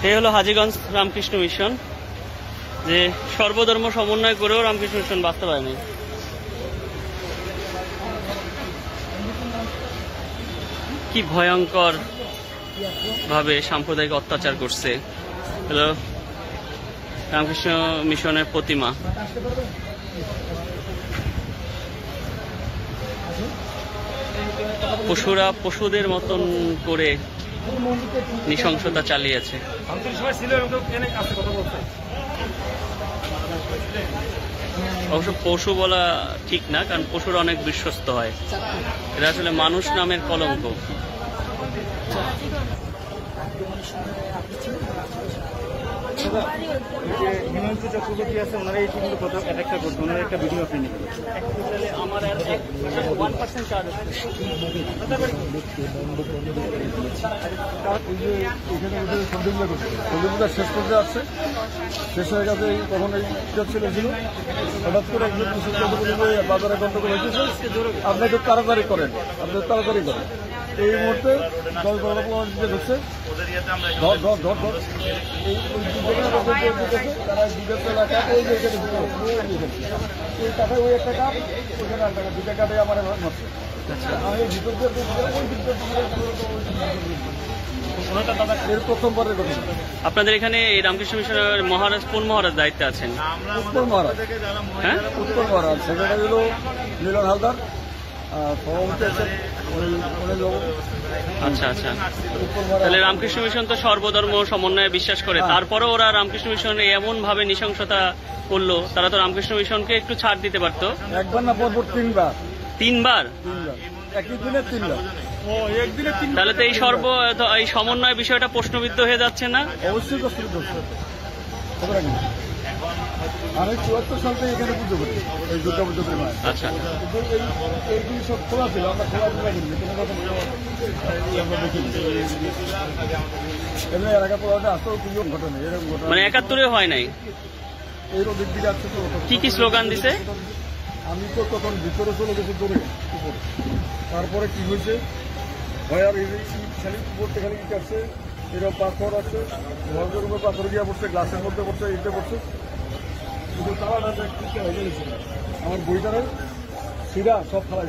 এই হলো হাজীগঞ্জ রামকৃষ্ণ মিশন, যে সর্বধর্ম সমন্বয় করেও রামকৃষ্ণ মিশন বাস্তবায়নে। কি ভয়ঙ্কর ভাবে সাম্প্রদায়িক অত্যাচার করছে। হলো রামকৃষ্ণ মিশনের প্রতিমা। পশুরা পশুদের মতন করে নৃশংসতা চালিয়েছে। অবশ্য পশু বলা ঠিক না, কারণ পশুরা অনেক বিশ্বস্ত হয়। এটা আসলে মানুষ নামের কলঙ্ক। হিমাংশু চক্রবর্তী আছে, ওনারা এই কিন্তু প্রথম অ্যাটাকটা করতো, ওনারা একটা ভিডিও আপনি নেবেন। আমার 1% চার্জ আছে। শেষ পর্যায়ে আসছে, শেষ হয়ে গেছে। তখন এই ছিল হঠাৎ করে একজন বাজারে গন্ডগোল হয়েছে, আপনি একটু তাড়াতাড়ি করেন, আপনি তাড়াতাড়ি করেন। এই মুহূর্তে দল দিতে ঢুকছে, ধর ধর ধর ধর তারা বিগত এলাকায় এই টাকায় ওই একটা কাপ, ওইখানে আর টাকা দুটা কাটে আমার মারছে। আমি ভিতর দিয়ে ওই দিকটা এর প্রথমবারের কথা। আপনাদের এখানে এই রামকৃষ্ণ মিশনের মহারাজ কোন মহারাজ দায়িত্বে আছেন? উত্তর মহারাজ। হ্যাঁ, উত্তর মহারাজ। সেক্রেটারি হলো মিলন হালদার, সভাপতি আছেন। আচ্ছা আচ্ছা। তাহলে রামকৃষ্ণ মিশন তো সর্বধর্ম সমন্বয়ে বিশ্বাস করে, তারপরেও ওরা রামকৃষ্ণ মিশন এমন ভাবে নৃশংসতা করলো। তারা তো রামকৃষ্ণ মিশনকে একটু ছাড় দিতে পারতো। একবার না, পরপর তিনবার। তিনবার? একই দিনে তিনবার। তাহলে তো এই সমন্বয় বিষয়টা প্রশ্নবিদ্ধ হয়ে যাচ্ছে না? অবশ্যই প্রশ্নবিদ্ধ হচ্ছে। আমি ৭৪ সাল থেকে এখানে পুজো করি, এই দুর্গা পুজো করি। আচ্ছা, এইগুলি সব খোলা ছিল, আমরা খোলা কিনি কোনো রকম আমরা দেখিনি। এমনি এলাকা পড়াতে আসতেও পুজো ঘটনা এরকম ঘটনা মানে ৭১ হয় নাই। এর ওদিক দিকে আসছে তো। কি কি স্লোগান দিছে? আমি তো তখন ভিতরে চলে গেছি দৌড়ে উপরে। তারপরে কি হয়েছে, ভয়ার খালি উপরতে খালি কি আসছে, এরকম পাথর আছে, ঘরের উপরে পাথর গিয়ে পড়ছে, গ্লাসের মধ্যে পড়ছে, ইটে পড়ছে। কিন্তু তারা আমার বইটারে সিরা সব ফেলা